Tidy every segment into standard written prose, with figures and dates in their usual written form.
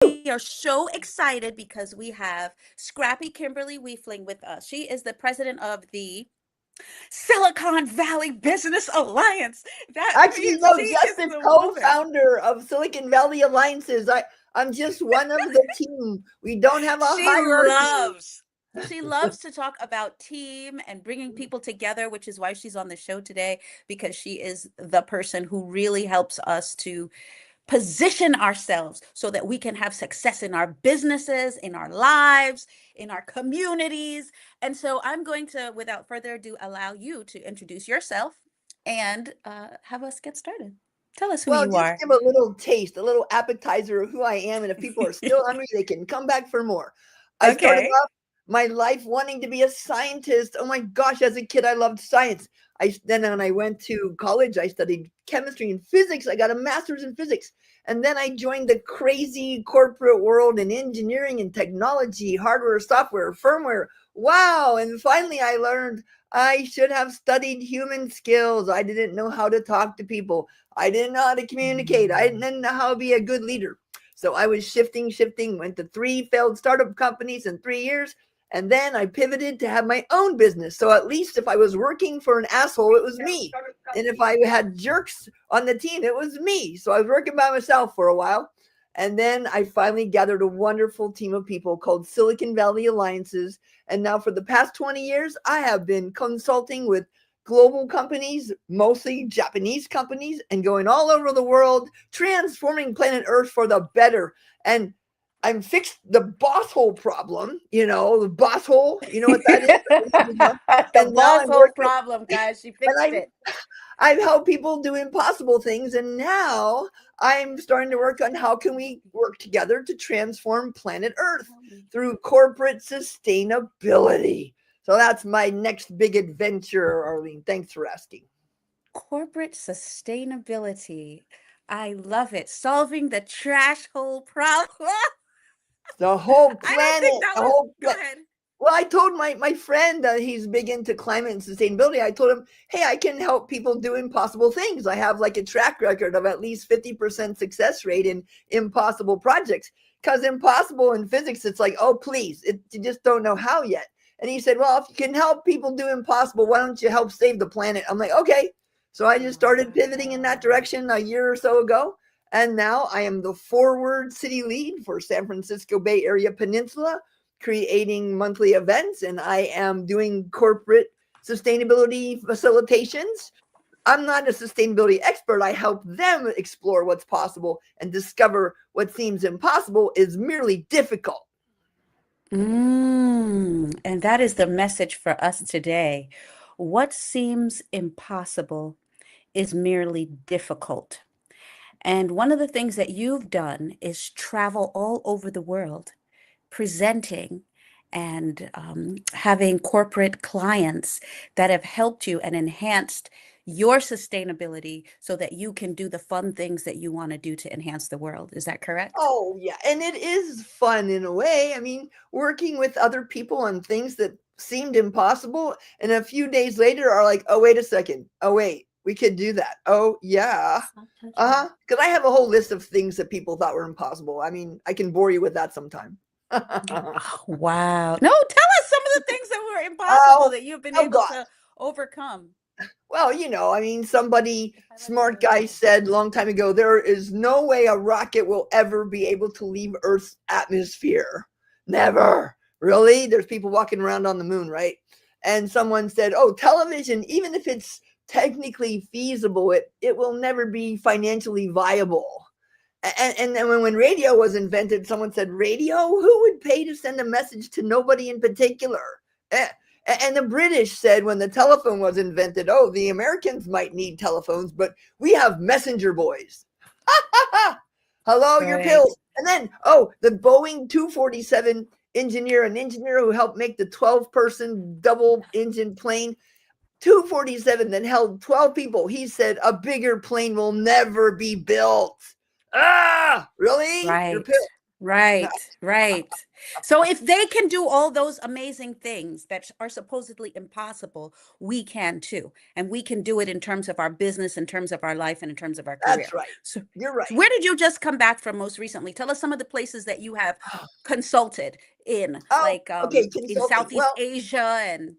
We are so excited because we have Scrappy Kimberly Wiefling with us. She is the president of the Silicon Valley Business Alliance. That Actually, means no, she just is the the woman. co-founder of Silicon Valley Alliances. I'm just one of the team. We don't have a She hierarchy. loves. She loves to talk about team and bringing people together, which is why she's on the show today, because she is the person who really helps us to position ourselves so that we can have success in our businesses, in our lives, in our communities. And so I'm going to, without further ado, allow you to introduce yourself and have us get started. Tell us who Well, you just are. give a little taste, a little appetizer of who I am. And if people are still hungry, they can come back for more. I started Okay. off my life wanting to be a scientist. Oh my gosh, as a kid, I loved science. Then when I went to college, I studied chemistry and physics. I got a master's in physics. And then I joined the crazy corporate world in engineering and technology, hardware, software, firmware. Wow. And finally, I learned I should have studied human skills. I didn't know how to talk to people. I didn't know how to communicate. I didn't know how to be a good leader. So I was shifting, went to 3 failed startup companies in 3 years. And then I pivoted to have my own business. So at least if I was working for an asshole, it was me. And if I had jerks on the team, it was me. So I was working by myself for a while. And then I finally gathered a wonderful team of people called Silicon Valley Alliances. And now for the past 20 years, I have been consulting with global companies, mostly Japanese companies, and going all over the world, transforming planet Earth for the better. And I'm fixed the boss hole problem, the boss hole, you know what that is? The And now boss I'm hole working, problem, guys. She and fixed it. I've helped people do impossible things. And now I'm starting to work on how can we work together to transform planet Earth through corporate sustainability. So that's my next big adventure, Arlene. Thanks for asking. Corporate sustainability. I love it. Solving the trash hole problem. The whole I don't think planet, that the was, whole go planet. ahead. Well, I told my friend that he's big into climate and sustainability. I told him, hey, I can help people do impossible things. I have like a track record of at least 50% success rate in impossible projects. Because impossible in physics, it's like, oh, please, you just don't know how yet. And he said, well, if you can help people do impossible, why don't you help save the planet? I'm like, okay. So I just started pivoting in that direction a year or so ago. And now I am the forward city lead for San Francisco Bay Area Peninsula, creating monthly events, and I am doing corporate sustainability facilitations. I'm not a sustainability expert. I help them explore what's possible and discover what seems impossible is merely difficult. And that is the message for us today. What seems impossible is merely difficult. And one of the things that you've done is travel all over the world, presenting and having corporate clients that have helped you and enhanced your sustainability so that you can do the fun things that you want to do to enhance the world. Is that correct? Oh, yeah. And it is fun in a way. I mean, working with other people on things that seemed impossible and a few days later are like, oh, wait a second. Oh, wait, we could do that. Oh, yeah. Stop touching me. Uh-huh. Because I have a whole list of things that people thought were impossible. I mean, I can bore you with that sometime. Oh, wow. No, tell us some of the things that were impossible Oh, that you've been oh able God. to overcome. Well, I mean, somebody smart guy said a long time ago, there is no way a rocket will ever be able to leave Earth's atmosphere. Never. Really? There's people walking around on the moon, right? And someone said, oh, television, even if it's technically feasible, it will never be financially viable. And then when radio was invented, someone said, radio? Who would pay to send a message to nobody in particular? Eh, and the British said when the telephone was invented, oh, the Americans might need telephones, but we have messenger boys. Hello, your Right. pills. And then, oh, the Boeing 247 engineer, an engineer who helped make the 12-person double engine plane, 247 that held 12 people. He said a bigger plane will never be built. Ah, really? Your Right. pill. Right, right. So if they can do all those amazing things that are supposedly impossible, we can too. And we can do it in terms of our business, in terms of our life, and in terms of our That's career. right. So, You're so right. where did you just come back from most recently? Tell us some of the places that you have consulted in, Oh, like okay, in consulting. Southeast Well, Asia, and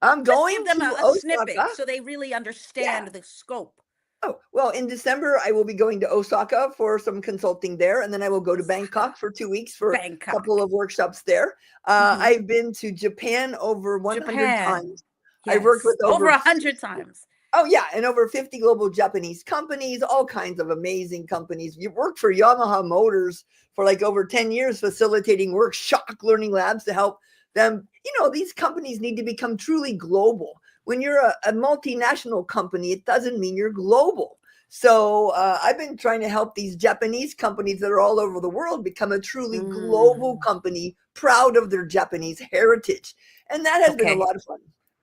I'm just give going them to a Osaka. snippet so they really Yeah. understand the scope. Oh, well, in December, I will be going to Osaka for some consulting there, and then I will go to Osaka, Bangkok for 2 weeks for a couple Bangkok. of workshops there. Hmm. I've been to Japan over 100 Japan. times. I've worked Yes, with over over 100 times. oh yeah, and over 50 global Japanese companies, all kinds of amazing companies. You worked for Yamaha Motors for like over 10 years, facilitating workshop learning labs to help them. These companies need to become truly global. When you're a multinational company, it doesn't mean you're global. So I've been trying to help these Japanese companies that are all over the world become a truly global Mm, company, proud of their Japanese heritage. And that has been a okay. lot of fun.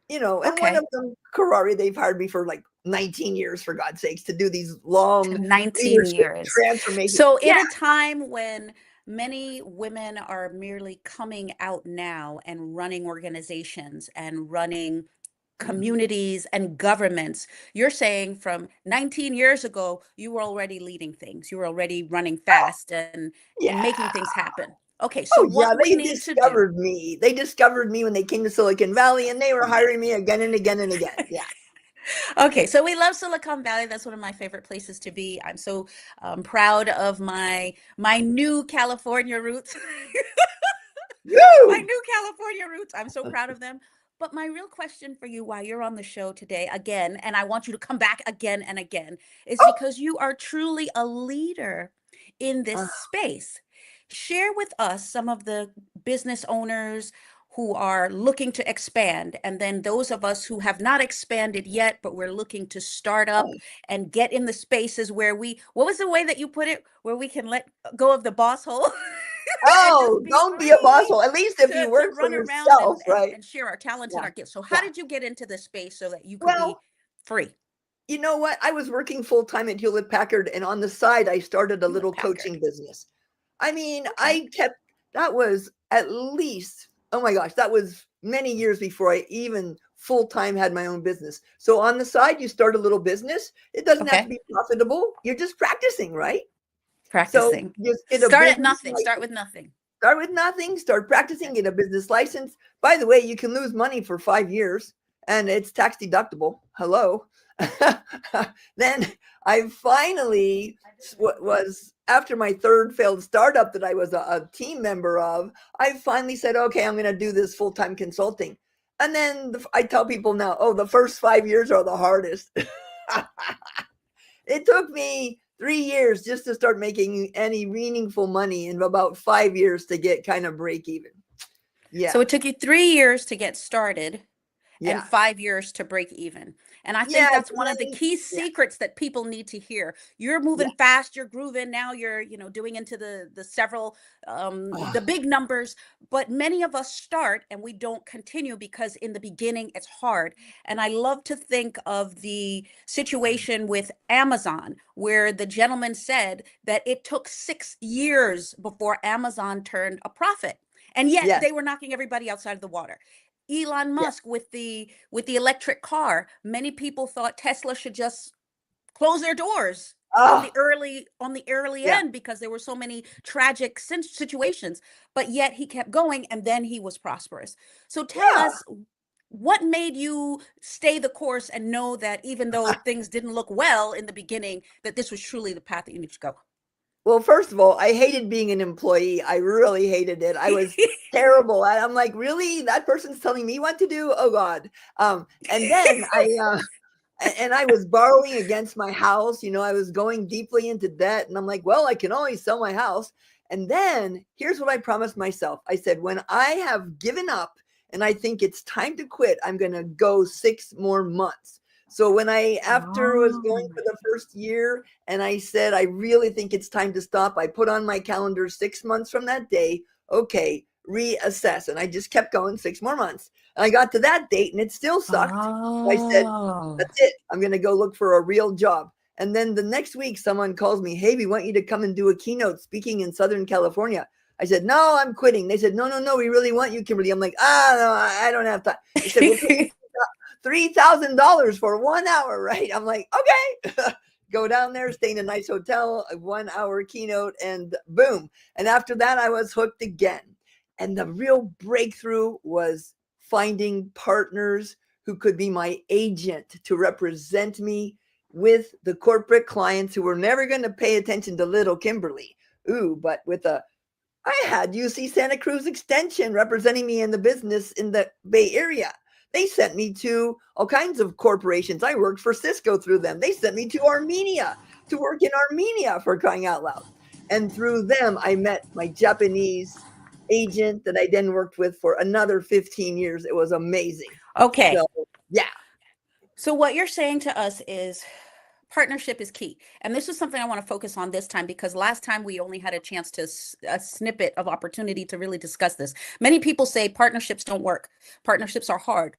And one of Okay. them, Karari, they've hired me for like 19 years, for God's sakes, to do these To long 19 leadership years. transformation. So, Yeah. in a time when many women are merely coming out now and running organizations and running communities and governments, you're saying from 19 years ago, you were already leading things. You were already running Oh, fast and yeah. making things happen. Okay. So, Oh, yeah. what we They need to do. discovered me. They discovered me when they came to Silicon Valley, and they were hiring me again and again and again. Yeah. Okay, so we love Silicon Valley. That's one of my favorite places to be. I'm so proud of my new California roots. My Woo! new California roots. I'm so proud of them. But my real question for you while you're on the show today, again, and I want you to come back again and again, is Oh, because you are truly a leader in this uh, space. Share with us some of the business owners who are looking to expand, and then those of us who have not expanded yet, but we're looking to start up and get in the spaces where what was the way that you put it, where we can let go of the boss hole and just oh, be don't be a boss free hole. At least if you to work for run around and, yourself, and right? and share our talents and Yeah. our gifts. So how Yeah. did you get into this space so that you could be Well, free? you know what? I was working full time at Hewlett Packard, and on the side, I started a Hewlett little coaching Packard. business. I mean, Okay. that was at least, oh my gosh, that was many years before I even full time had my own business. So on the side, you start a little business. It doesn't have to Okay. be profitable. You're just practicing, right? So Practicing. just get a Start at business nothing. Start license. with nothing. Start with nothing, start practicing, Okay. get a business license. By the way, you can lose money for 5 years and it's tax deductible. Hello. Then I finally was after my third failed startup that I was a team member of. I finally said, okay, I'm going to do this full time consulting. And then I tell people now, oh, the first 5 years are the hardest. It took me 3 years just to start making any meaningful money, and about 5 years to get kind of break even. So Yeah. it took you 3 years to get started and Yeah. 5 years to break even. And I think Yeah. that's 'Cause one of the key yeah. secrets that people need to hear. You're Yeah. moving fast, you're grooving. Now you're, doing into the several the Oh, big numbers, but many of us start and we don't continue because in the beginning it's hard. And I love to think of the situation with Amazon where the gentleman said that it took 6 years before Amazon turned a profit. And yet yes. they were knocking everybody outside of the water. Elon Yeah. Musk with the electric car, many people thought Tesla should just close their doors Oh, on the early yeah. end because there were so many tragic situations, but yet he kept going and then he was prosperous. So tell Yeah. us, what made you stay the course and know that even though things didn't look well in the beginning, that this was truly the path that you need to go? Well, first of all, I hated being an employee. I really hated it. I was terrible. I'm like, really? That person's telling me what to do? Oh God. And then and I was borrowing against my house. I was going deeply into debt. And I'm like, well, I can always sell my house. And then here's what I promised myself. I said, when I have given up and I think it's time to quit, I'm going to go 6 more months. So when after was going Oh. for the first year and I said, I really think it's time to stop, I put on my calendar 6 months from that day. Okay, reassess. And I just kept going 6 more months. And I got to that date and it still sucked. So I said, Oh. that's it. I'm going to go look for a real job. And then the next week, someone calls me, hey, we want you to come and do a keynote speaking in Southern California. I said, no, I'm quitting. They said, no, no, no, we really want you, Kimberly. I'm like, no, I don't have time. They said, we'll pay $3,000 for 1 hour, right? I'm like, okay. Go down there, stay in a nice hotel, a 1 hour keynote, and boom. And after that, I was hooked again. And the real breakthrough was finding partners who could be my agent to represent me with the corporate clients who were never going to pay attention to little Kimberly. Ooh, but I had UC Santa Cruz Extension representing me in the business in the Bay Area. They sent me to all kinds of corporations. I worked for Cisco through them. They sent me to Armenia to work in Armenia, for crying out loud. And through them, I met my Japanese agent that I then worked with for another 15 years. It was amazing. Okay. So, yeah. So what you're saying to us is partnership is key. And this is something I want to focus on this time, because last time we only had a chance to a snippet of opportunity to really discuss this. Many people say partnerships don't work. Partnerships are hard.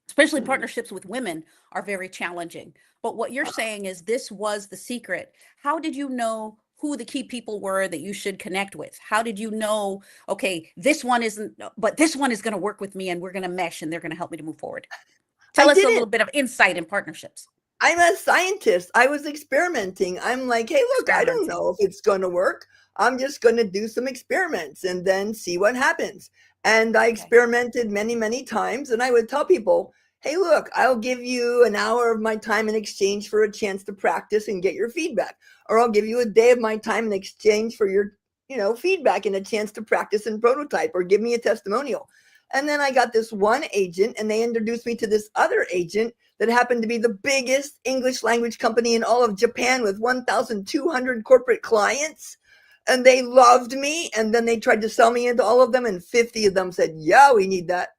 Especially partnerships with women are very challenging. But what you're saying is this was the secret. How did you know who the key people were that you should connect with? How did you know, okay, this one isn't, but this one is going to work with me and we're going to mesh and they're going to help me to move forward? Tell I us a didn't. little bit of insight in partnerships. I'm a scientist. I was experimenting. I'm like, hey, look, I don't know if it's going to work. I'm just going to do some experiments and then see what happens. And I experimented many, many times. And I would tell people, hey, look, I'll give you an hour of my time in exchange for a chance to practice and get your feedback. Or I'll give you a day of my time in exchange for your, feedback and a chance to practice and prototype, or give me a testimonial. And then I got this one agent and they introduced me to this other agent that happened to be the biggest English language company in all of Japan with 1,200 corporate clients. And they loved me. And then they tried to sell me into all of them. And 50 of them said, yeah, we need that.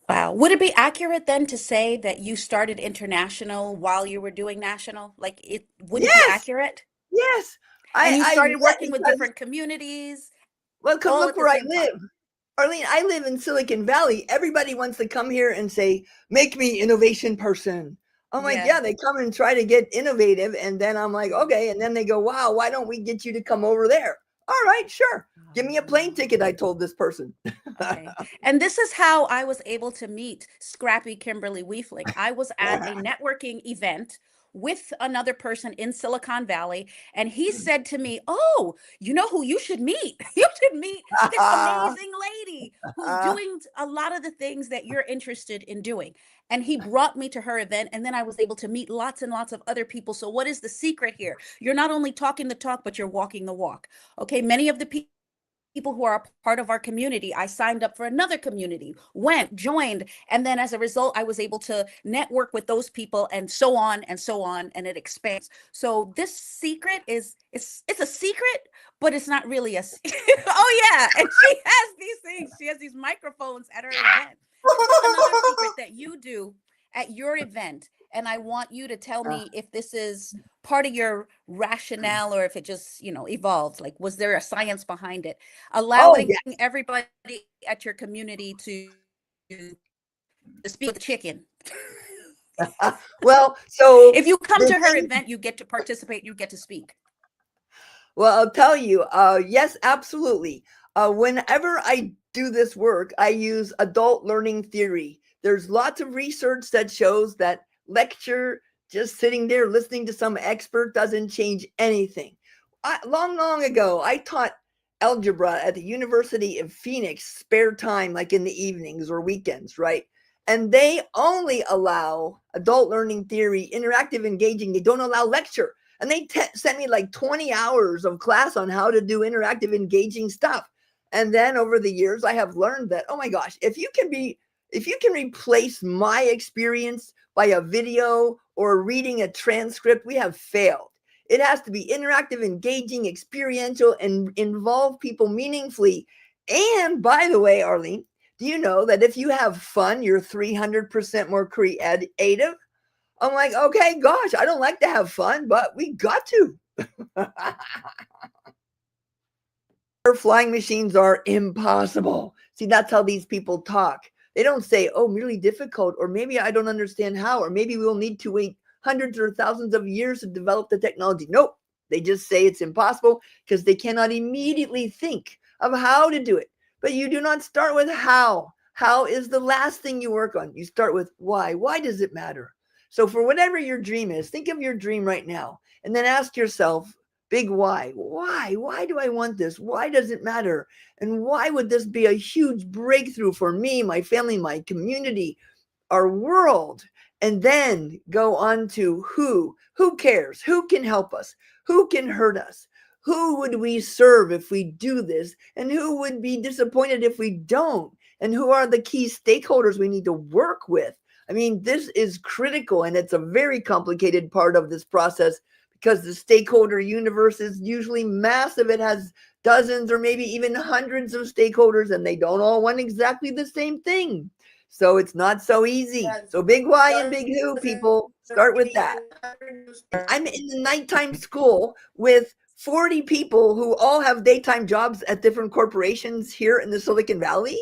Wow. Would it be accurate then to say that you started international while you were doing national? Would it be Yes. accurate? Yes. And you I started went working with because, different communities well, because all look at the where I same time. live. Arlene, I live in Silicon Valley. Everybody wants to come here and say, make me innovation person. I'm like, Yeah. yeah, they come and try to get innovative. And then I'm like, okay. And then they go, wow, why don't we get you to come over there? All right, sure. Give me a plane ticket, I told this person. Okay. And this is how I was able to meet scrappy Kimberly Wiefling. I was at a networking event with another person in Silicon Valley, and he said to me, oh, you know who you should meet? You should meet this amazing lady who's doing a lot of the things that you're interested in doing. And he brought me to her event, and then I was able to meet lots and lots of other people. So what is the secret here? You're not only talking the talk, but you're walking the walk. Okay. Many of the people who are a part of our community, I signed up for another community, went, joined, and then as a result, I was able to network with those people, and so on and so on, and it expands. So this secret it's a secret, but it's not really a oh yeah, and she has these things, she has these microphones at her event. This is another secret that you do at your event, and I want you to tell me if this is part of your rationale or if it just, evolved. Like, was there a science behind it? Oh, Allowing yeah. everybody at your community to speak with the chicken. Well, so If you come the to her thing, event, you get to participate, you get to speak. well, I'll tell you, yes, absolutely. Whenever I do this work, I use adult learning theory. There's lots of research that shows that lecture, just sitting there listening to some expert, doesn't change anything. Long ago, I taught algebra at the University of Phoenix, spare time, like in the evenings or weekends, right? And they only allow adult learning theory, interactive, engaging. They don't allow lecture. And they sent me like 20 hours of class on how to do interactive, engaging stuff. And then over the years, I have learned that, oh my gosh, if you can replace my experience by a video or reading a transcript, we have failed. It has to be interactive, engaging, experiential, and involve people meaningfully. And by the way, Arlene, do you know that if you have fun, you're 300% more creative? I'm like, okay, gosh, I don't like to have fun, but we got to. Flying machines are impossible. See, that's how these people talk. They don't say, oh, really difficult, or maybe I don't understand how, or maybe we'll need to wait hundreds or thousands of years to develop the technology. Nope. They just say it's impossible because they cannot immediately think of how to do it. But you do not start with how. How is the last thing you work on. You start with why. Why does it matter? So for whatever your dream is, think of your dream right now and then ask yourself, big why. Why? Why do I want this? Why does it matter? And why would this be a huge breakthrough for me, my family, my community, our world? And then go on to who cares? Who can help us? Who can hurt us? Who would we serve if we do this? And who would be disappointed if we don't? And who are the key stakeholders we need to work with? I mean, this is critical, and it's a very complicated part of this process because the stakeholder universe is usually massive. It has dozens or maybe even hundreds of stakeholders, and they don't all want exactly the same thing. So it's not so easy. So big why and big who, people. Start with that. I'm in the nighttime school with 40 people who all have daytime jobs at different corporations here in the Silicon Valley.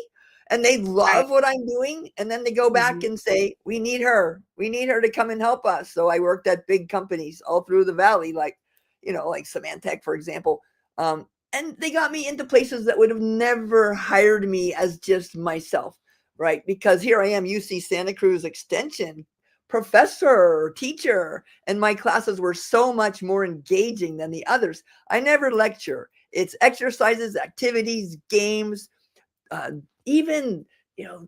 And they love what I'm doing. And then they go back and say, we need her. We need her to come and help us. So I worked at big companies all through the Valley, like Symantec, for example. And they got me into places that would have never hired me as just myself, right? Because here I am, UC Santa Cruz Extension professor, teacher, and my classes were so much more engaging than the others. I never lecture. It's exercises, activities, games, even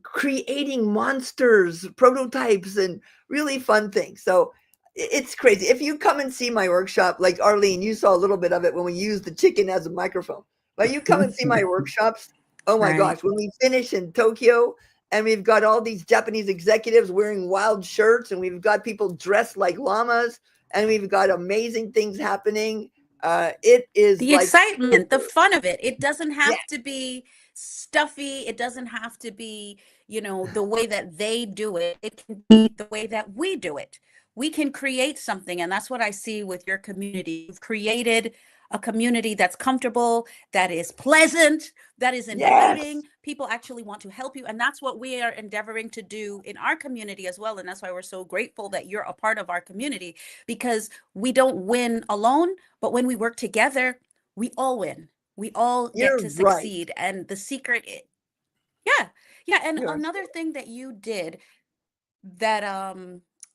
creating monsters, prototypes, and really fun things. So it's crazy. If you come and see my workshop, like Arlene, you saw a little bit of it when we used the chicken as a microphone. But you come and see my workshops. Oh my gosh, when we finish in Tokyo, and we've got all these Japanese executives wearing wild shirts, and we've got people dressed like llamas, and we've got amazing things happening. It is the excitement, the fun of it. It doesn't have to be stuffy. It doesn't have to be, the way that they do it. It can be the way that we do it. We can create something. And that's what I see with your community. You've created a community that's comfortable, that is pleasant, that is inviting. Yes. People actually want to help you. And that's what we are endeavoring to do in our community as well. And that's why we're so grateful that you're a part of our community, because we don't win alone, but when we work together, we all win. We all get to succeed. Right. And the secret, yeah. And another thing that you did that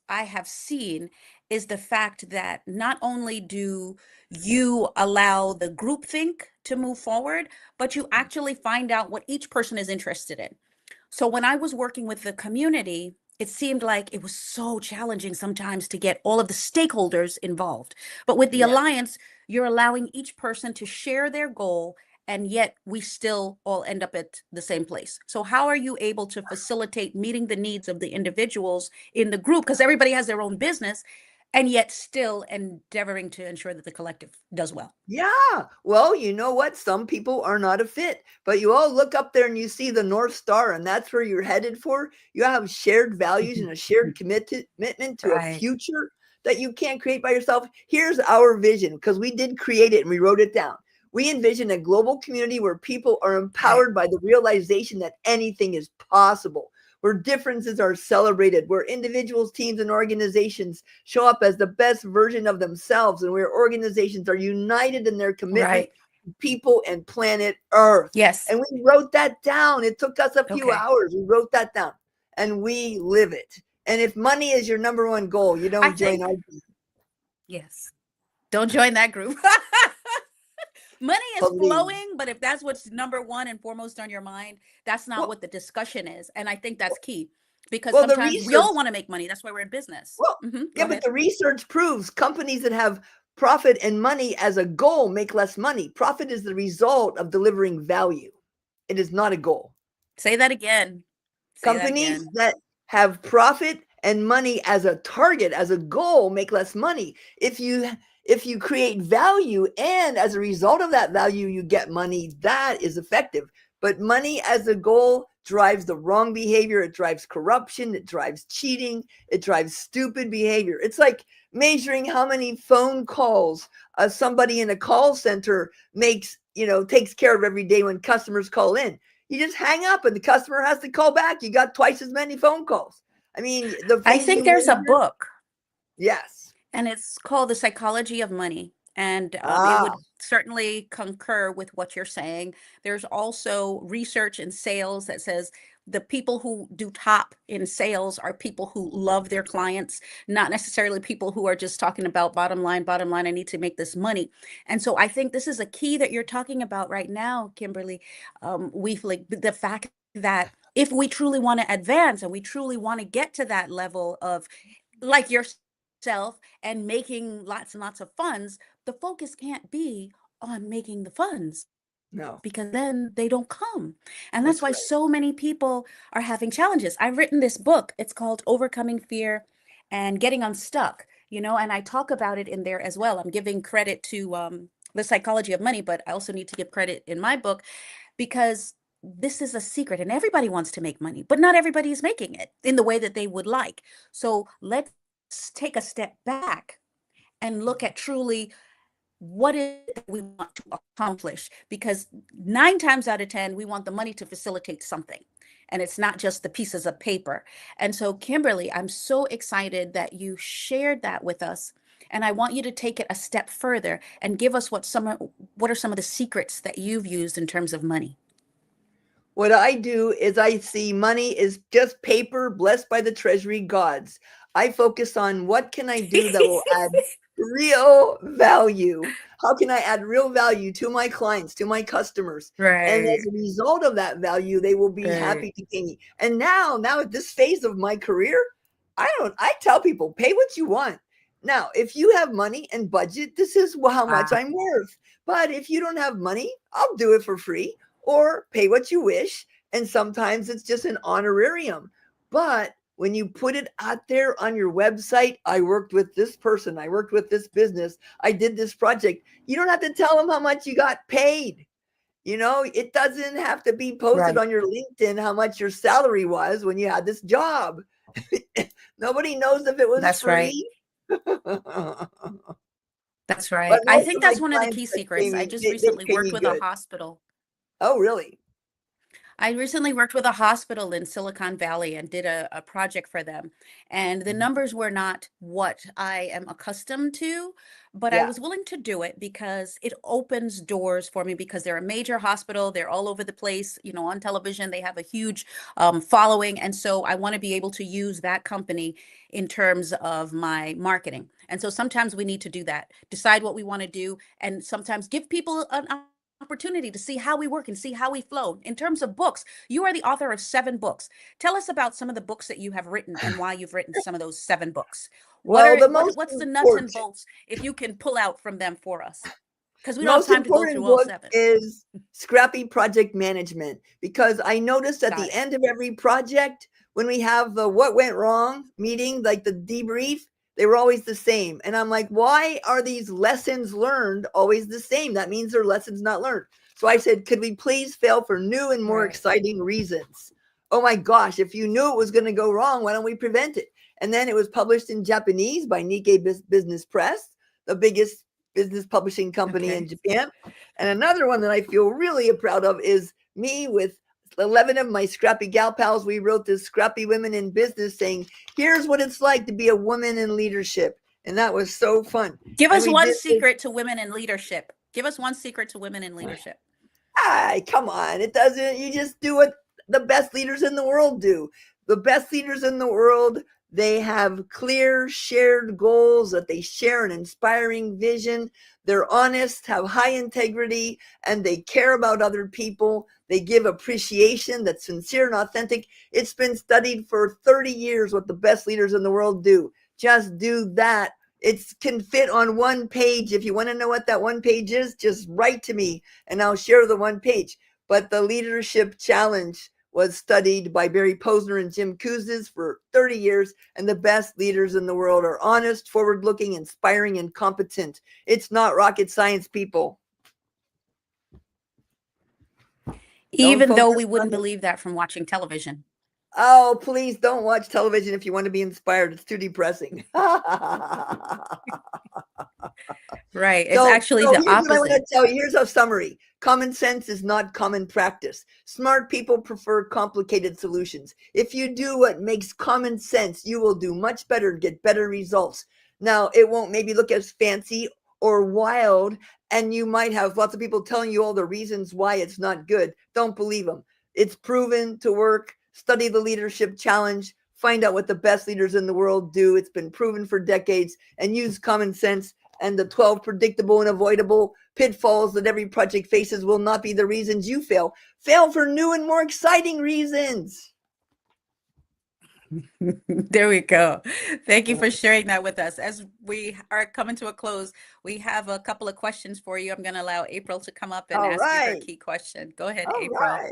I have seen is the fact that not only do you allow the groupthink to move forward, but you actually find out what each person is interested in. So when I was working with the community, it seemed like it was so challenging sometimes to get all of the stakeholders involved. But with the Alliance, you're allowing each person to share their goal, and yet we still all end up at the same place. So how are you able to facilitate meeting the needs of the individuals in the group? Because everybody has their own business, and yet still endeavoring to ensure that the collective does well. Yeah. Well, you know what? Some people are not a fit, but you all look up there and you see the North Star, and that's where you're headed for. You have shared values and a shared commitment to a future that you can't create by yourself. Here's our vision, because we did create it and we wrote it down. We envision a global community where people are empowered by the realization that anything is possible, where differences are celebrated, where individuals, teams, and organizations show up as the best version of themselves, and where organizations are united in their commitment to people and planet Earth. Yes. And we wrote that down. It took us a few hours. We wrote that down, and we live it. And if money is your number one goal, you don't join our group. Yes. Don't join that group. Money is flowing, but if that's what's number one and foremost on your mind, that's not what the discussion is. And I think that's key, because sometimes we all want to make money. That's why we're in business. Well, but the research proves companies that have profit and money as a goal make less money. Profit is the result of delivering value. It is not a goal. Say that again. Companies that have profit and money as a target, as a goal, make less money. If you create value and as a result of that value, you get money, that is effective. But money as a goal drives the wrong behavior. It drives corruption. It drives cheating. It drives stupid behavior. It's like measuring how many phone calls somebody in a call center makes, takes care of every day when customers call in. You just hang up and the customer has to call back. You got twice as many phone calls. I mean, I think there's a book. Yes. And it's called The Psychology of Money. And it Ah, would certainly concur with what you're saying. There's also research in sales that says the people who do top in sales are people who love their clients, not necessarily people who are just talking about bottom line, I need to make this money. And so I think this is a key that you're talking about right now, Kimberly, Wiefling, the fact that if we truly want to advance and we truly want to get to that level of like yourself and making lots and lots of funds, the focus can't be on making the funds no, because then they don't come. And that's that's why right. so many people are having challenges. I've written this book. It's called Overcoming Fear and Getting Unstuck, and I talk about it in there as well. I'm giving credit to The Psychology of Money, but I also need to give credit in my book because this is a secret and everybody wants to make money, but not everybody is making it in the way that they would like. So let's take a step back and look at truly what is it that we want to accomplish, because 9 times out of 10 we want the money to facilitate something, and it's not just the pieces of paper. And so Kimberly, I'm so excited that you shared that with us, and I want you to take it a step further and give us what are some of the secrets that you've used in terms of money. What I do is I see money is just paper blessed by the treasury gods. I focus on what can I do that will add real value? How can I add real value to my clients, to my customers? And as Right, a result of that value, they will be right. happy to pay me. And now at this phase of my career, I tell people, pay what you want. Now, if you have money and budget, this is how much Wow. I'm worth. But if you don't have money, I'll do it for free or pay what you wish. And sometimes it's just an honorarium. But when you put it out there on your website, I worked with this person, I worked with this business, I did this project, you don't have to tell them how much you got paid. It doesn't have to be posted Right. on your LinkedIn how much your salary was when you had this job. Nobody knows if it was That's right. free. But That's right. I most think of my that's one of the clients key like pay secrets. I me, just they recently pay worked me with a good. hospital. Oh, really? I recently worked with a hospital in Silicon Valley and did a project for them. And the numbers were not what I am accustomed to, but I Yeah. was willing to do it because it opens doors for me because they're a major hospital. They're all over the place, on television. They have a huge following. And so I want to be able to use that company in terms of my marketing. And so sometimes we need to do that, decide what we want to do, and sometimes give people an opportunity to see how we work and see how we flow. In terms of books, you are the author of 7 books. Tell us about some of the books that you have written and why you've written some of those 7 books. Well, the most What's the nuts and important bolts if you can pull out from them for us? Because we don't have most time to go through important all book 7. is Scrappy Project Management, because I noticed at Got the it. end of every project, when we have the what went wrong meeting, like the debrief, they were always the same. And I'm like, why are these lessons learned always the same? That means they're lessons not learned. So I said, could we please fail for new and more Right. exciting reasons? Oh my gosh, if you knew it was going to go wrong, why don't we prevent it? And then it was published in Japanese by Nikkei Business Press, the biggest business publishing company in Okay. Japan. And another one that I feel really proud of is me with 11 of my scrappy gal pals. We wrote this Scrappy Women in Business saying, here's what it's like to be a woman in leadership. And that was so fun. Give And us we one did this. secret to women in leadership. Give us one secret to women in leadership. Come on. It doesn't, you just do what the best leaders in the world do. The best leaders in the world, they have clear shared goals, that they share an inspiring vision. They're honest, have high integrity, and they care about other people. They give appreciation that's sincere and authentic. It's been studied for 30 years what the best leaders in the world do. Just do that. It can fit on one page. If you want to know what that one page is, just write to me and I'll share the one page. But the leadership challenge was studied by Barry Posner and Jim Kouzes for 30 years, and the best leaders in the world are honest, forward-looking, inspiring, and competent. It's not rocket science, people. Don't Even though focus we on wouldn't the, believe that from watching television. oh, please don't watch television if you want to be inspired. It's too depressing. Right. It's So, actually so the here's what I want to opposite. tell you. Here's a summary. Common sense is not common practice. Smart people prefer complicated solutions. If you do what makes common sense, you will do much better and get better results. Now, it won't maybe look as fancy or wild, and you might have lots of people telling you all the reasons why it's not good. Don't believe them. It's proven to work. Study the leadership challenge. Find out what the best leaders in the world do. It's been proven for decades, and use common sense. And the 12 predictable and avoidable pitfalls that every project faces will not be the reasons you fail. Fail for new and more exciting reasons. There we go. Thank you for sharing that with us. As we are coming to a close, we have a couple of questions for you. I'm going to allow April to come up and All ask you her right. key question. Go ahead, All April. right.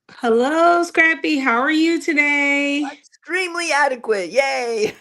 Hello, Scrappy. How are you today? Extremely adequate. Yay.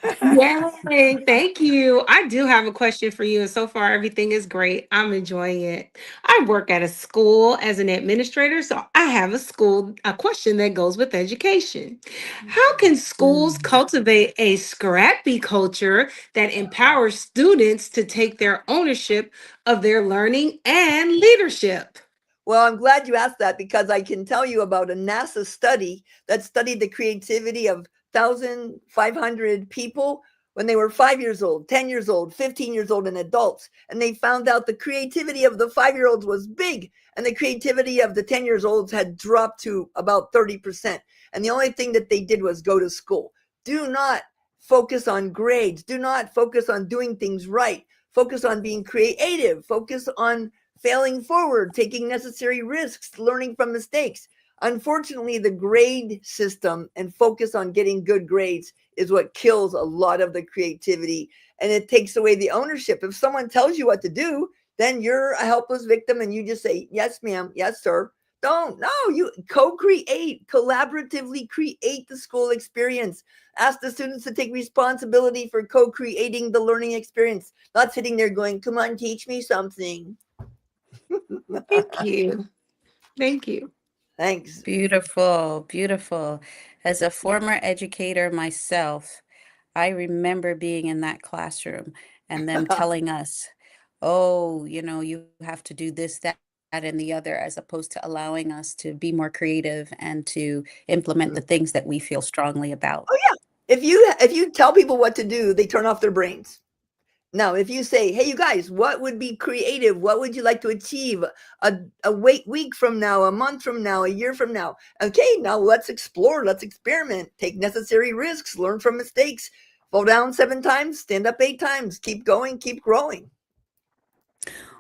Yay, thank you. I do have a question for you, and so far everything is great. I'm enjoying it. I work at a school as an administrator, so I have a question that goes with education. How can schools Mm. cultivate a scrappy culture that empowers students to take their ownership of their learning and leadership? Well, I'm glad you asked that because I can tell you about a NASA study that studied the creativity of 1,500 people when they were 5 years old, 10 years old, 15 years old, and adults. And they found out the creativity of the 5 year olds was big, and the creativity of the 10 years olds had dropped to about 30%. And the only thing that they did was go to school. Do not focus on grades, do not focus on doing things right. Focus on being creative, focus on failing forward, taking necessary risks, learning from mistakes. Unfortunately, the grade system and focus on getting good grades is what kills a lot of the creativity, and it takes away the ownership. If someone tells you what to do, then you're a helpless victim and you just say, "Yes, ma'am. Yes, sir." Don't. No, you co-create, collaboratively create the school experience. Ask the students to take responsibility for co-creating the learning experience, not sitting there going, "Come on, teach me something." Thank you. Thank you. Thanks. Beautiful, beautiful. As a former educator myself, I remember being in that classroom and them telling us, oh, you have to do this, that, and the other, as opposed to allowing us to be more creative and to implement the things that we feel strongly about. Oh yeah. If you tell people what to do, they turn off their brains. Now, if you say, "Hey, you guys, what would be creative? What would you like to achieve a week from now, a month from now, a year from now?" Okay, now let's explore, let's experiment, take necessary risks, learn from mistakes, fall down 7 times, stand up 8 times, keep going, keep growing.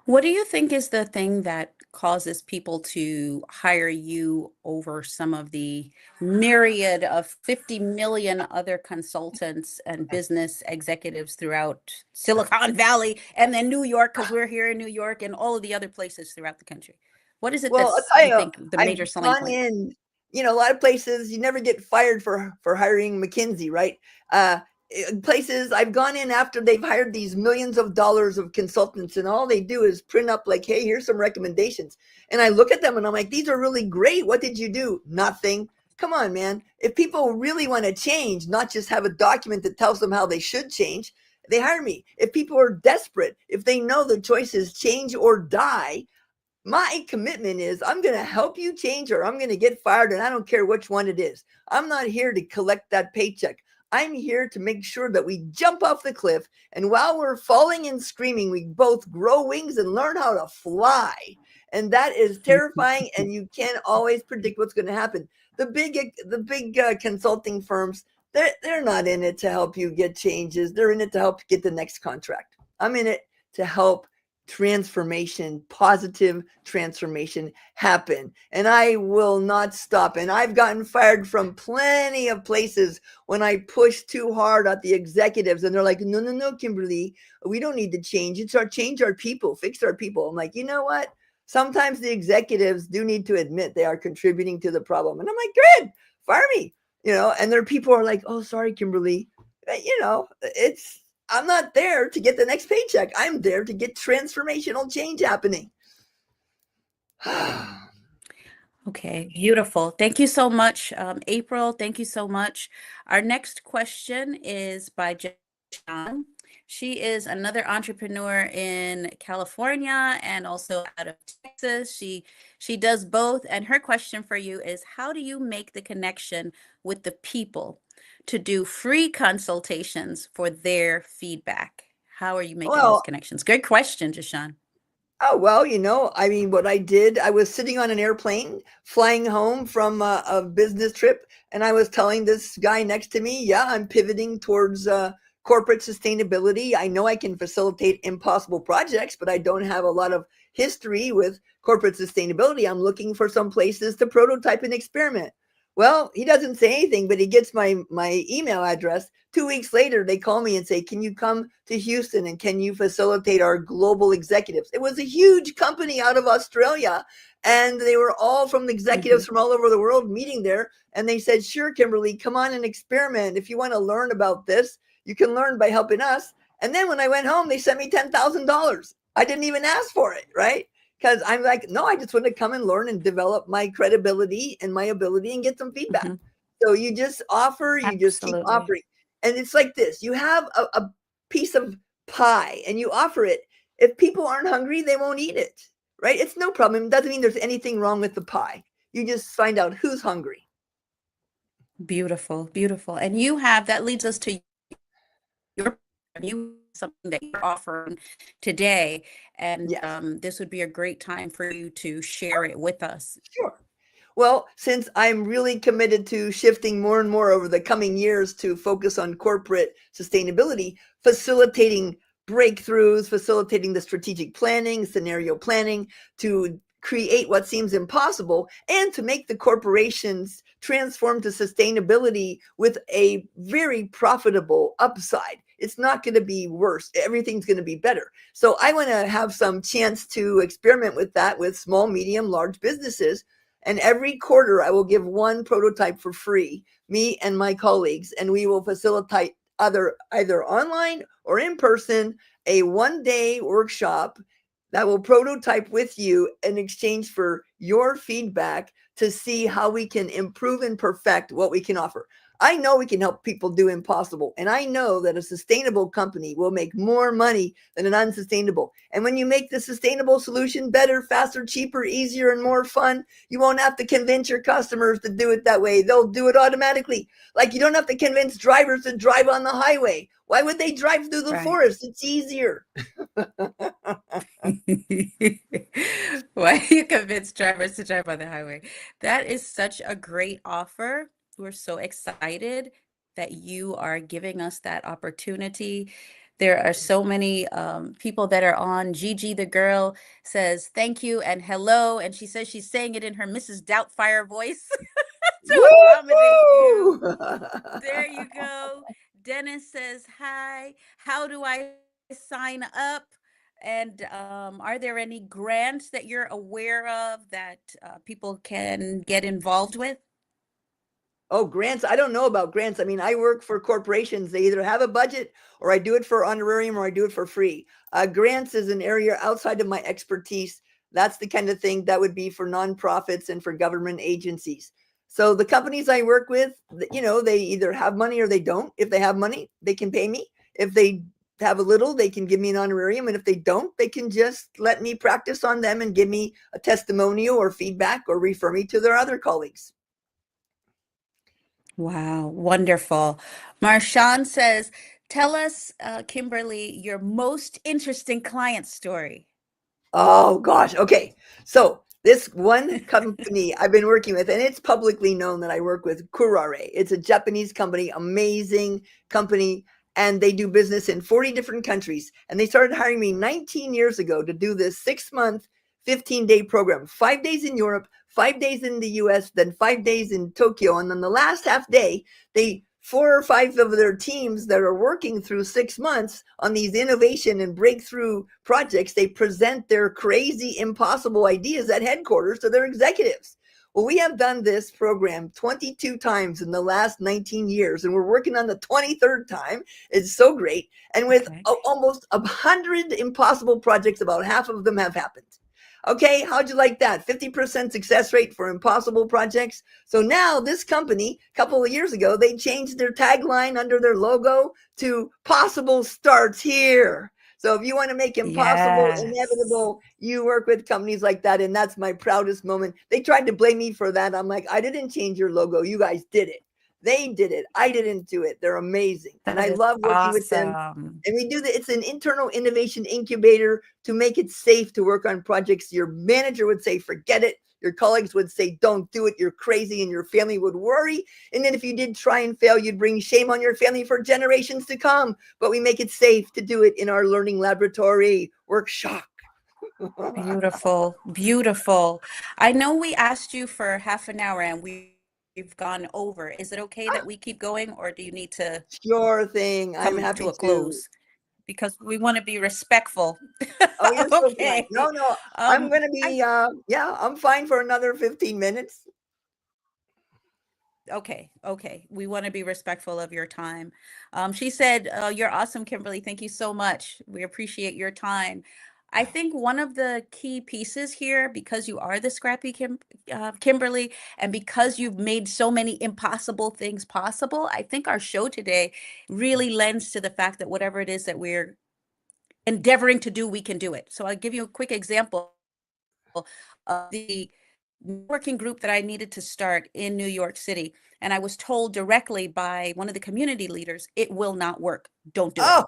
What do you think is the thing that causes people to hire you over some of the myriad of 50 million other consultants and business executives throughout Silicon Valley and then New York, because we're here in New York and all of the other places throughout the country? What is it Well, I'll that's, tell you you, think, the I've major selling gone point? in, a lot of places you never get fired for hiring McKinsey, right? Uh, Places I've gone in after they've hired these millions of dollars of consultants, and all they do is print up like, "Hey, here's some recommendations." And I look at them and I'm like, "These are really great. What did you do?" Nothing. Come on, man. If people really want to change, not just have a document that tells them how they should change, they hire me. If people are desperate, if they know the choice is change or die, my commitment is I'm going to help you change or I'm going to get fired, and I don't care which one it is. I'm not here to collect that paycheck. I'm here to make sure that we jump off the cliff, and while we're falling and screaming, we both grow wings and learn how to fly. And that is terrifying, and you can't always predict what's going to happen. The big consulting firms, they're not in it to help you get changes. They're in it to help get the next contract. I'm in it to help transformation, positive transformation happen. And I will not stop. And I've gotten fired from plenty of places when I push too hard at the executives. And they're like, "No, no, no, Kimberly, we don't need to change. It's our change our people, fix our people." I'm like, you know what? Sometimes the executives do need to admit they are contributing to the problem. And I'm like, "Good, fire me." And their people are like, "Oh, sorry, Kimberly." It's I'm not there to get the next paycheck. I'm there to get transformational change happening. Okay, beautiful. Thank you so much, April. Thank you so much. Our next question is by John. She is another entrepreneur in California and also out of Texas. She does both, and her question for you is, how do you make the connection with the people to do free consultations for their feedback? How are you making those Well, connections? Good question, Jashawn. oh, well, I mean, what I did, I was sitting on an airplane flying home from a business trip, and I was telling this guy next to me, yeah, I'm pivoting towards corporate sustainability. I know I can facilitate impossible projects, but I don't have a lot of history with corporate sustainability. I'm looking for some places to prototype and experiment. Well, he doesn't say anything, but he gets my email address. 2 weeks later, they call me and say, can you come to Houston and can you facilitate our global executives? It was a huge company out of Australia, and they were all from the Mm-hmm. executives from all over the world meeting there. And they said, sure, Kimberly, come on and experiment. If you want to learn about this, you can learn by helping us. And then when I went home, they sent me $10,000. I didn't even ask for it, right? Because I'm like, no, I just want to come and learn and develop my credibility and my ability and get some feedback. Mm-hmm. So you just offer, you just keep Absolutely. offering. And it's like this, you have a piece of pie and you offer it. If people aren't hungry, they won't eat it, right? It's no problem. It doesn't mean there's anything wrong with the pie. You just find out who's hungry. Beautiful, beautiful. And you have, that leads us to your, you something that you're offering today. And Yes. this would be a great time for you to share it with us. Sure. Well, since I'm really committed to shifting more and more over the coming years to focus on corporate sustainability, facilitating breakthroughs, facilitating the strategic planning, scenario planning to create what seems impossible and to make the corporations transform to sustainability with a very profitable upside. It's not going to be worse. Everything's going to be better. So I want to have some chance to experiment with that with small, medium, large businesses, and every quarter, I will give one prototype for free, me and my colleagues, and we will facilitate either online or in person a 1 day workshop that will prototype with you in exchange for your feedback to see how we can improve and perfect what we can offer. I know we can help people do impossible, and I know that a sustainable company will make more money than an unsustainable. And when you make the sustainable solution better, faster, cheaper, easier, and more fun, you won't have to convince your customers to do it that way. They'll do it automatically. Like you don't have to convince drivers to drive on the highway. Why would they drive through the Right. forest? It's easier. Why do you convince drivers to drive on the highway? That is such a great offer. We're so excited that you are giving us that opportunity. There are so many people that are on. Gigi, the girl, says thank you and hello. And she says she's saying it in her Mrs. Doubtfire voice to accommodate you. Woo! There you go. Dennis says hi. How do I sign up? And are there any grants that you're aware of that people can get involved with? Oh, grants. I don't know about grants. I mean, I work for corporations. They either have a budget or I do it for honorarium or I do it for free. Grants is an area outside of my expertise. That's the kind of thing that would be for nonprofits and for government agencies. So the companies I work with, they either have money or they don't. If they have money, they can pay me. If they have a little, they can give me an honorarium. And if they don't, they can just let me practice on them and give me a testimonial or feedback or refer me to their other colleagues. Wow, wonderful. Marshawn says, tell us, Kimberly, your most interesting client story. Oh gosh. Okay. So this one company I've been working with, and it's publicly known that I work with Kurare. It's a Japanese company, amazing company, and they do business in 40 different countries. And they started hiring me 19 years ago to do this 6 month, 15-day program, 5 days in Europe, 5 days in the US, then 5 days in Tokyo. And then the last half day, they 4 or 5 of their teams that are working through 6 months on these innovation and breakthrough projects, they present their crazy, impossible ideas at headquarters to their executives. Well, we have done this program 22 times in the last 19 years, and we're working on the 23rd time. It's so great. And with Okay. almost 100 impossible projects, about half of them have happened. Okay, how'd you like that? 50% success rate for impossible projects. So now this company, a couple of years ago, they changed their tagline under their logo to possible starts here. So if you want to make impossible Yes. inevitable, you work with companies like that. And that's my proudest moment. They tried to blame me for that. I'm like, I didn't change your logo. You guys did it. They did it. I didn't do it. They're amazing. And That I is love working with them. awesome. And we do that. It's an internal innovation incubator to make it safe to work on projects. Your manager would say, forget it. Your colleagues would say, don't do it. You're crazy. And your family would worry. And then if you did try and fail, you'd bring shame on your family for generations to come. But we make it safe to do it in our learning laboratory. Workshop. Beautiful, beautiful. I know we asked you for half an hour and we've gone over. Is it okay that we keep going, or do you need to Sure thing. I'm come to happy a to. close? Because we want to be respectful. Oh, you're so kind. Okay. No, no, I'm going to I be, yeah, I'm fine for another 15 minutes. Okay, okay. We want to be respectful of your time. She said, "You're awesome, Kimberly. Thank you so much. We appreciate your time." I think one of the key pieces here, because you are the scrappy Kimberly, and because you've made so many impossible things possible, I think our show today really lends to the fact that whatever it is that we're endeavoring to do, we can do it. So I'll give you a quick example of the networking group that I needed to start in New York City. And I was told directly by one of the community leaders, it will not work. Don't do it. Oh,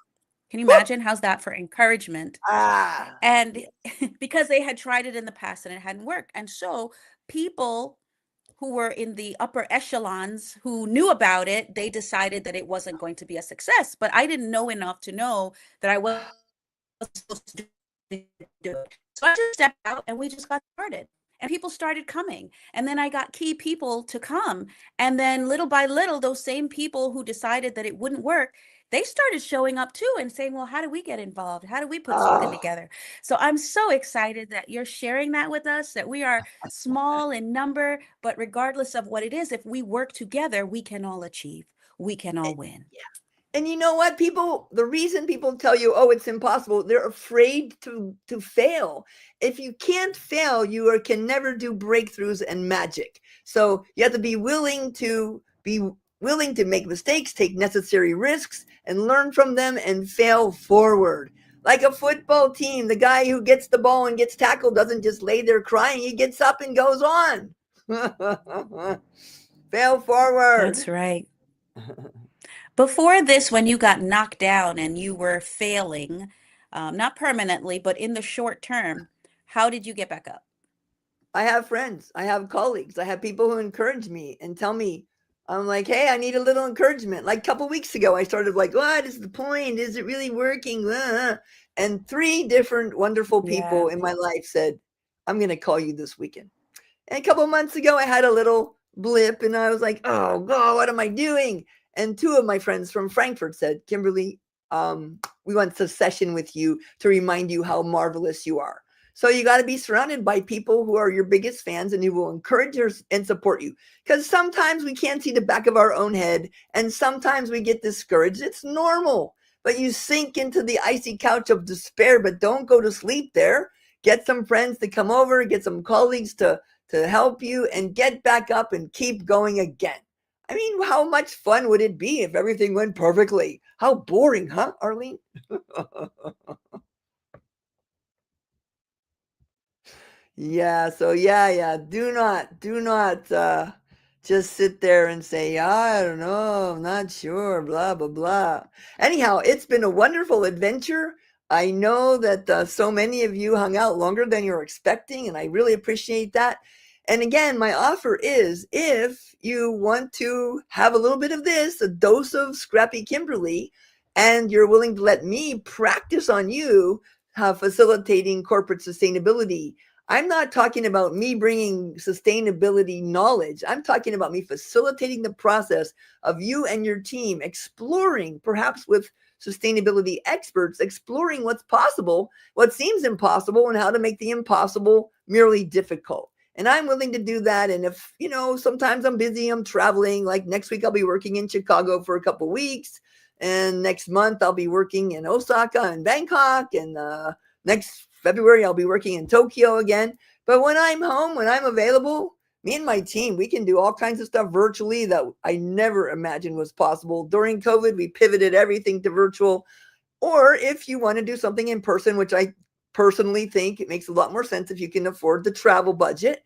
Can you whew, imagine? How's that for encouragement? And yeah. because they had tried it in the past and it hadn't worked. And so people who were in the upper echelons who knew about it, they decided that it wasn't going to be a success. But I didn't know enough to know that I was supposed to do it. So I just stepped out and we just got started. And people started coming. And then I got key people to come. And then little by little, those same people who decided that it wouldn't work, they started showing up too and saying, well, how do we get involved? How do we put something Oh, together? So I'm so excited that you're sharing that with us, that we are small in number, but regardless of what it is, if we work together, we can all achieve. We can all win. and you know what? People, the reason people tell you, oh, it's impossible, they're afraid to fail. If you can't fail, you can never do breakthroughs and magic. So you have to be willing to make mistakes, take necessary risks, and learn from them and fail forward. Like a football team, the guy who gets the ball and gets tackled doesn't just lay there crying. He gets up and goes on. Fail forward. That's right. Before this, when you got knocked down and you were failing, not permanently, but in the short term, how did you get back up? I have friends, I have colleagues, I have people who encourage me and tell me, I'm like, hey, I need a little encouragement. Like a couple weeks ago, I started like, what is the point? Is it really working? And three different wonderful people Yeah. in my life said, I'm going to call you this weekend. And a couple months ago, I had a little blip and I was like, oh, God, what am I doing? And two of my friends from Frankfurt said, Kimberly, we want to session with you to remind you how marvelous you are. So you got to be surrounded by people who are your biggest fans and who will encourage you and support you. Because sometimes we can't see the back of our own head and sometimes we get discouraged. It's normal. But you sink into the icy couch of despair, but don't go to sleep there. Get some friends to come over, get some colleagues to help you and get back up and keep going again. I mean, how much fun would it be if everything went perfectly? How boring, huh, Arlene? Yeah, so yeah. Do not just sit there and say, "Yeah, I don't know, I'm not sure, blah, blah, blah." Anyhow, it's been a wonderful adventure. I know that so many of you hung out longer than you're expecting, and I really appreciate that. And again, my offer is if you want to have a little bit of this, a dose of Scrappy Kimberly, and you're willing to let me practice on you facilitating corporate sustainability. I'm not talking about me bringing sustainability knowledge. I'm talking about me facilitating the process of you and your team exploring, perhaps with sustainability experts, exploring what's possible, what seems impossible, and how to make the impossible merely difficult. And I'm willing to do that. And if, sometimes I'm busy, I'm traveling. Like next week, I'll be working in Chicago for a couple weeks. And next month, I'll be working in Osaka and Bangkok. And next February, I'll be working in Tokyo again. But when I'm home, when I'm available, me and my team, we can do all kinds of stuff virtually that I never imagined was possible. During COVID, we pivoted everything to virtual. Or if you want to do something in person, which I personally think it makes a lot more sense if you can afford the travel budget,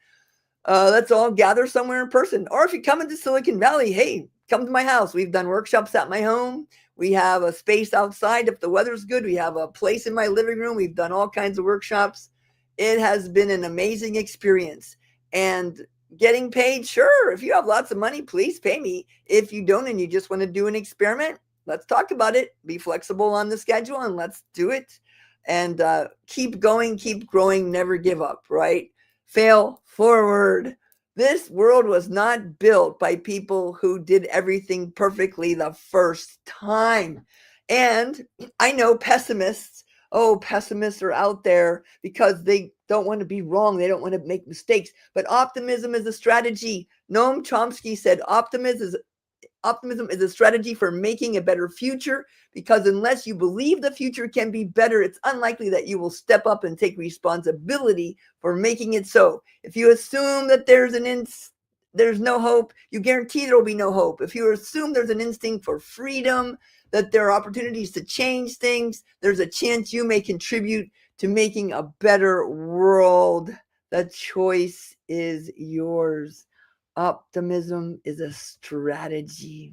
let's all gather somewhere in person. Or if you come into Silicon Valley, hey, come to my house. We've done workshops at my home. We have a space outside if the weather's good. We have a place in my living room. We've done all kinds of workshops. It has been an amazing experience. And getting paid, sure. If you have lots of money, please pay me. If you don't and you just want to do an experiment, let's talk about it. Be flexible on the schedule and let's do it. And keep going, keep growing, never give up, right? Fail forward. This world was not built by people who did everything perfectly the first time. And I know pessimists, pessimists are out there because they don't want to be wrong. They don't want to make mistakes. But optimism is a strategy. Noam Chomsky said optimism is a strategy for making a better future, because unless you believe the future can be better, it's unlikely that you will step up and take responsibility for making it so. If you assume that there's no hope, you guarantee there will be no hope. If you assume there's an instinct for freedom, that there are opportunities to change things, there's a chance you may contribute to making a better world. The choice is yours. Optimism is a strategy.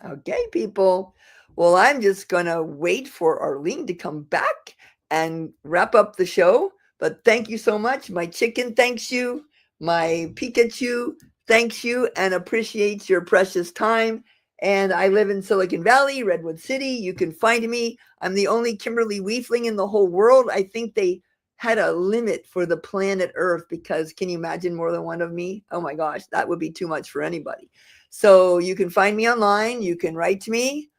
Okay, people. Well, I'm just going to wait for Arlene to come back and wrap up the show. But thank you so much. My chicken thanks you. My Pikachu thanks you and appreciates your precious time. And I live in Silicon Valley, Redwood City. You can find me. I'm the only Kimberly Wiefling in the whole world. I think they had a limit for the planet Earth, because can you imagine more than one of me? Oh my gosh, that would be too much for anybody. So you can find me online. You can write to me,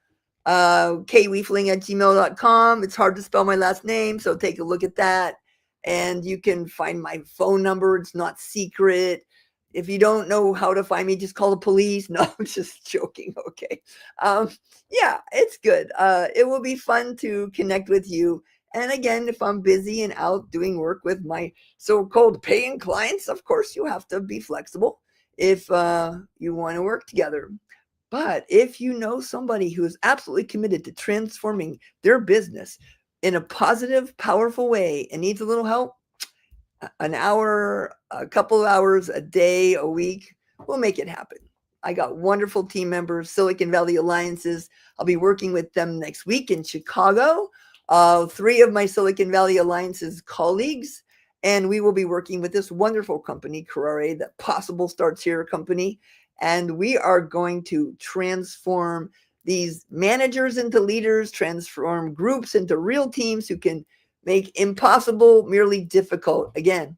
kwiefling@gmail.com. It's hard to spell my last name, so take a look at that. And you can find my phone number. It's not secret. If you don't know how to find me, just call the police. No, I'm just joking. Okay. Yeah, it's good. It will be fun to connect with you. And again, if I'm busy and out doing work with my so-called paying clients, of course, you have to be flexible if you want to work together. But if you know somebody who is absolutely committed to transforming their business in a positive, powerful way and needs a little help, an hour, a couple of hours, a day, a week, we'll make it happen. I got wonderful team members, Silicon Valley Alliances. I'll be working with them next week in Chicago. 3 of my Silicon Valley Alliances colleagues, and we will be working with this wonderful company, Carrare, that Possible Starts Here company. And we are going to transform these managers into leaders, transform groups into real teams who can make impossible merely difficult again.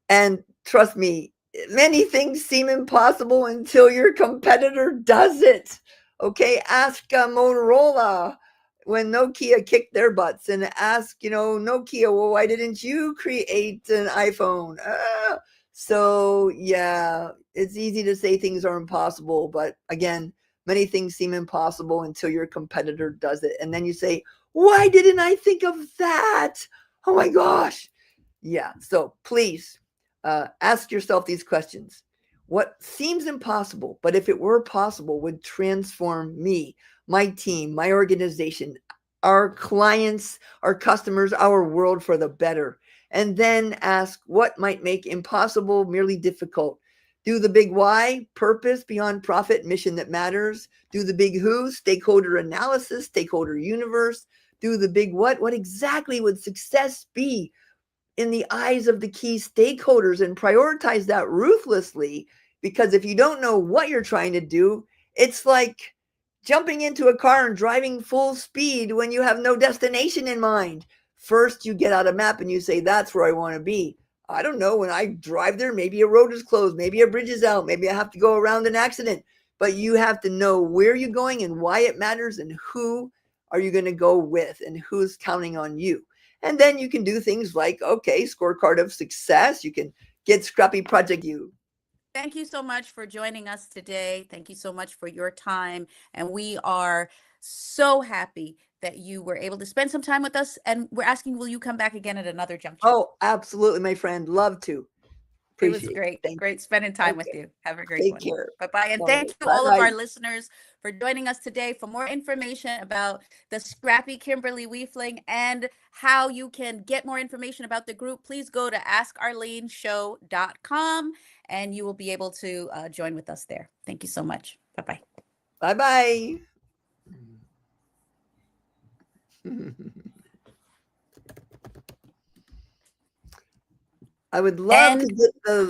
And trust me, many things seem impossible until your competitor does it. Okay, ask Motorola when Nokia kicked their butts, and ask, Nokia, well, why didn't you create an iPhone? So yeah, it's easy to say things are impossible, but again, many things seem impossible until your competitor does it. And then you say, why didn't I think of that? Oh my gosh. Yeah, so please ask yourself these questions. What seems impossible, but if it were possible, would transform me, my team, my organization, our clients, our customers, our world for the better? And then ask what might make impossible merely difficult. Do the big why, purpose beyond profit, mission that matters. Do the big who, stakeholder analysis, stakeholder universe. Do the big what exactly would success be in the eyes of the key stakeholders, and prioritize that ruthlessly. Because if you don't know what you're trying to do, it's like jumping into a car and driving full speed when you have no destination in mind. First, you get out a map and you say, that's where I want to be. I don't know, when I drive there, maybe a road is closed, maybe a bridge is out, maybe I have to go around an accident. But you have to know where you're going and why it matters, and who are you going to go with, and who's counting on you. And then you can do things like, okay, scorecard of success. You can get scrappy project you. Thank you so much for joining us today. Thank you so much for your time. And we are so happy that you were able to spend some time with us. And we're asking, will you come back again at another juncture? Oh, absolutely, my friend. Love to. It was great. Great spending time with you. Have a great one. Take care. Bye-bye. And thank you all of our listeners for joining us today. For more information about the scrappy Kimberly Wiefling and how you can get more information about the group, please go to askarleneshow.com and you will be able to join with us there. Thank you so much. Bye-bye. Bye-bye. I would love to And get the